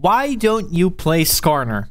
Why don't you play Skarner?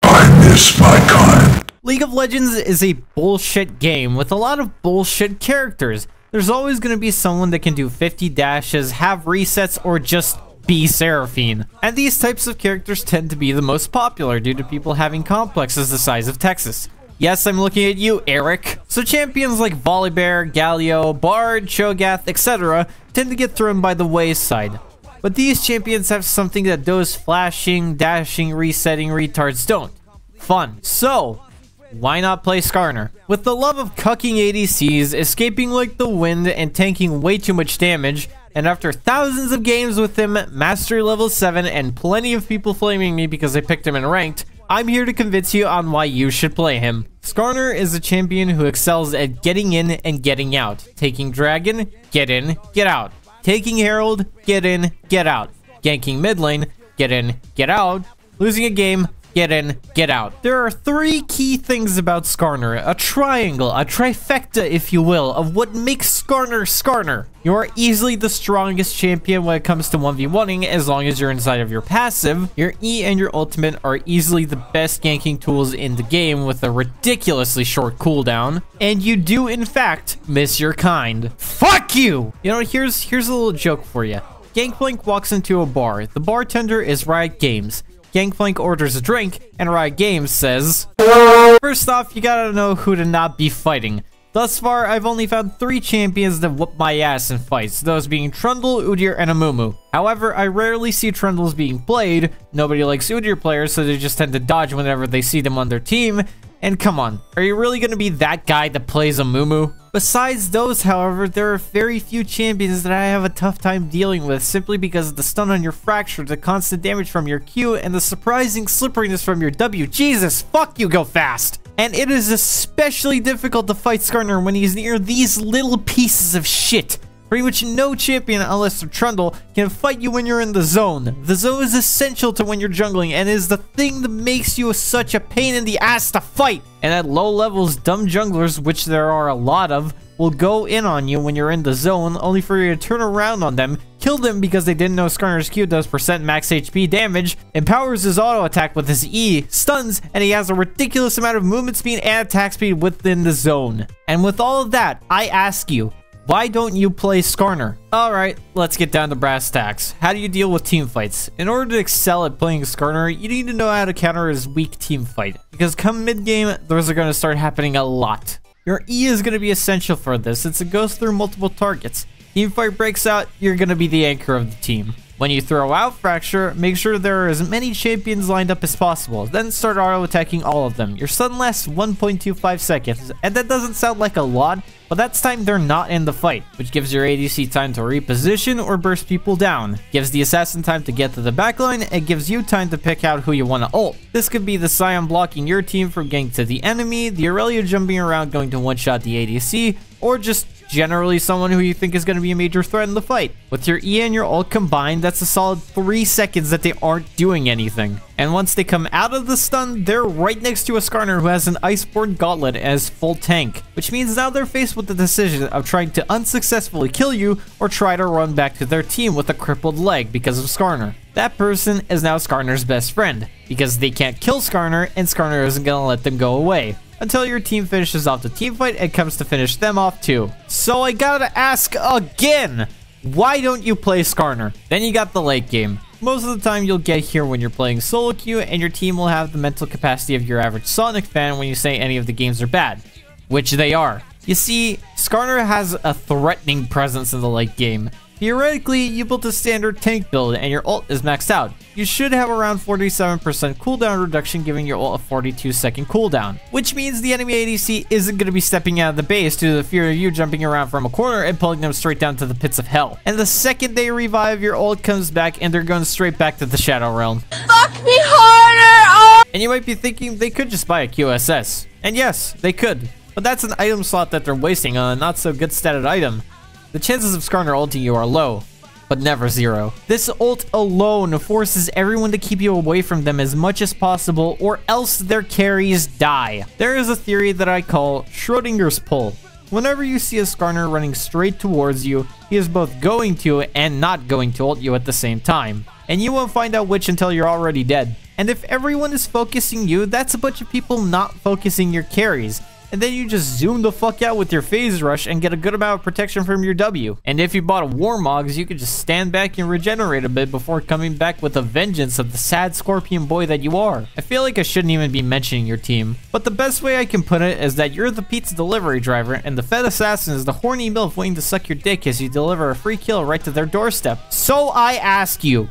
I miss my kind. League of Legends is a bullshit game with a lot of bullshit characters. There's always going to be someone that can do 50 dashes, have resets, or just be Seraphine. And these types of characters tend to be the most popular due to people having complexes the size of Texas. Yes, I'm looking at you, Eric. So champions like Volibear, Galio, Bard, Cho'Gath, etc. tend to get thrown by the wayside. But these champions have something that those flashing, dashing, resetting retards don't. Fun. So, why not play Skarner? With the love of cucking ADCs, escaping like the wind, and tanking way too much damage, and after thousands of games with him, mastery level 7, and plenty of people flaming me because I picked him in ranked, I'm here to convince you on why you should play him. Skarner is a champion who excels at getting in and getting out. Taking Dragon, get in, get out. Taking Herald, get in, get out. Ganking mid lane, get in, get out. Losing a game, get in, get out. There are 3 key things about Skarner, a triangle, a trifecta if you will, of what makes Skarner Skarner. You are easily the strongest champion when it comes to 1v1ing as long as you're inside of your passive. Your E and your ultimate are easily the best ganking tools in the game with a ridiculously short cooldown. And you do in fact miss your kind. Fuck you! You know, here's a little joke for you. Gangplank walks into a bar. The bartender is Riot Games. Gangplank orders a drink, and Riot Games says, first off, you gotta know who to not be fighting. Thus far, I've only found 3 champions that whoop my ass in fights, those being Trundle, Udyr, and Amumu. However, I rarely see Trundles being played. Nobody likes Udyr players, so they just tend to dodge whenever they see them on their team. And come on, are you really gonna be that guy that plays Amumu? Besides those, however, there are very few champions that I have a tough time dealing with simply because of the stun on your fracture, the constant damage from your Q, and the surprising slipperiness from your W. Jesus, fuck you, go fast! And it is especially difficult to fight Skarner when he's near these little pieces of shit. Pretty much no champion, unless they're Trundle, can fight you when you're in the zone. The zone is essential to when you're jungling and is the thing that makes you such a pain in the ass to fight. And at low levels, dumb junglers, which there are a lot of, will go in on you when you're in the zone, only for you to turn around on them, kill them because they didn't know Skarner's Q does % max HP damage, empowers his auto attack with his E, stuns, and he has a ridiculous amount of movement speed and attack speed within the zone. And with all of that, I ask you, why don't you play Skarner? Alright, let's get down to brass tacks. How do you deal with team fights? In order to excel at playing Skarner, you need to know how to counter his weak team fight. Because come mid-game, those are going to start happening a lot. Your E is going to be essential for this since it goes through multiple targets. Team fight breaks out, you're going to be the anchor of the team. When you throw out Fracture, make sure there are as many champions lined up as possible, then start auto-attacking all of them. Your stun lasts 1.25 seconds, and that doesn't sound like a lot, but that's time they're not in the fight, which gives your ADC time to reposition or burst people down, gives the assassin time to get to the backline, and gives you time to pick out who you want to ult. This could be the Sion blocking your team from getting to the enemy, the Aurelia jumping around going to one-shot the ADC, or just generally someone who you think is going to be a major threat in the fight. With your E and your ult combined, that's a solid 3 seconds that they aren't doing anything. And once they come out of the stun, they're right next to a Skarner who has an Iceborne Gauntlet as full tank, which means now they're faced with the decision of trying to unsuccessfully kill you or try to run back to their team with a crippled leg because of Skarner. That person is now Skarner's best friend, because they can't kill Skarner and Skarner isn't going to let them go away. Until your team finishes off the team fight and comes to finish them off too. So I gotta ask again, why don't you play Skarner? Then you got the late game. Most of the time you'll get here when you're playing solo queue and your team will have the mental capacity of your average Sonic fan when you say any of the games are bad, which they are. You see, Skarner has a threatening presence in the late game. Theoretically, you built a standard tank build and your ult is maxed out. You should have around 47% cooldown reduction, giving your ult a 42-second cooldown, which means the enemy ADC isn't going to be stepping out of the base due to the fear of you jumping around from a corner and pulling them straight down to the pits of hell. And the second they revive, your ult comes back and they're going straight back to the Shadow Realm. Fuck me harder! Oh! And you might be thinking they could just buy a QSS. And yes, they could. But that's an item slot that they're wasting on a not so good statted item. The chances of Skarner ulting you are low, but never zero. This ult alone forces everyone to keep you away from them as much as possible, or else their carries die. There is a theory that I call Schrodinger's pull. Whenever you see a Skarner running straight towards you, he is both going to and not going to ult you at the same time. and you won't find out which until you're already dead. And if everyone is focusing you, that's a bunch of people not focusing your carries. And then you just zoom the fuck out with your phase rush and get a good amount of protection from your W. And if you bought a Warmogs, you could just stand back and regenerate a bit before coming back with a vengeance of the sad scorpion boy that you are. I feel like I shouldn't even be mentioning your team, but the best way I can put it is that you're the pizza delivery driver and the fed assassin is the horny MILF waiting to suck your dick as you deliver a free kill right to their doorstep. So I ask you,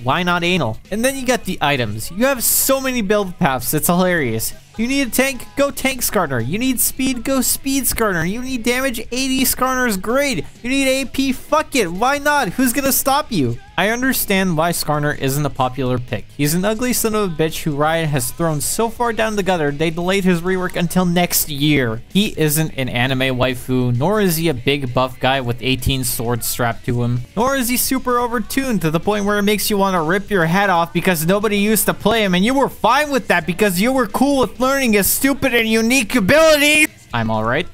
why not anal? And then you got the items. You have so many build paths, it's hilarious. You need a tank? Go tank Skarner. You need speed? Go speed Skarner. You need damage? 80 Skarner's great. You need AP? Fuck it. Why not? Who's gonna stop you? I understand why Skarner isn't a popular pick. He's an ugly son of a bitch who Riot has thrown so far down the gutter they delayed his rework until next year. He isn't an anime waifu, nor is he a big buff guy with 18 swords strapped to him. Nor is he super overtuned to the point where it makes you want to rip your head off because nobody used to play him and you were fine with that because you were cool with learning his stupid and unique ability. I'm alright.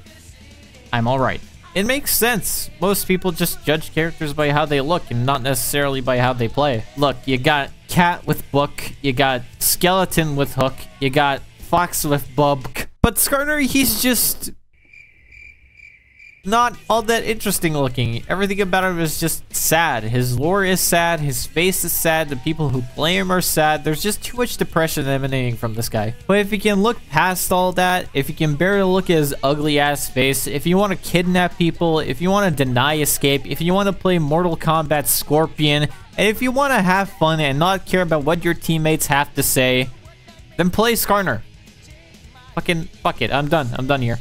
I'm alright. It makes sense. Most people just judge characters by how they look and not necessarily by how they play. Look, you got Cat with Book, you got Skeleton with Hook, you got Fox with Bub. But Skarner, he's just not all that interesting looking. Everything about him is just sad. His lore is sad, his face is sad, the people who play him are sad. There's just too much depression emanating from this guy. But if you can look past all that, if you can barely look at his ugly ass face, if you want to kidnap people, if you want to deny escape, if you want to play Mortal Kombat Scorpion, and if you want to have fun and not care about what your teammates have to say, then play Skarner. Fucking fuck it. I'm done. I'm done here.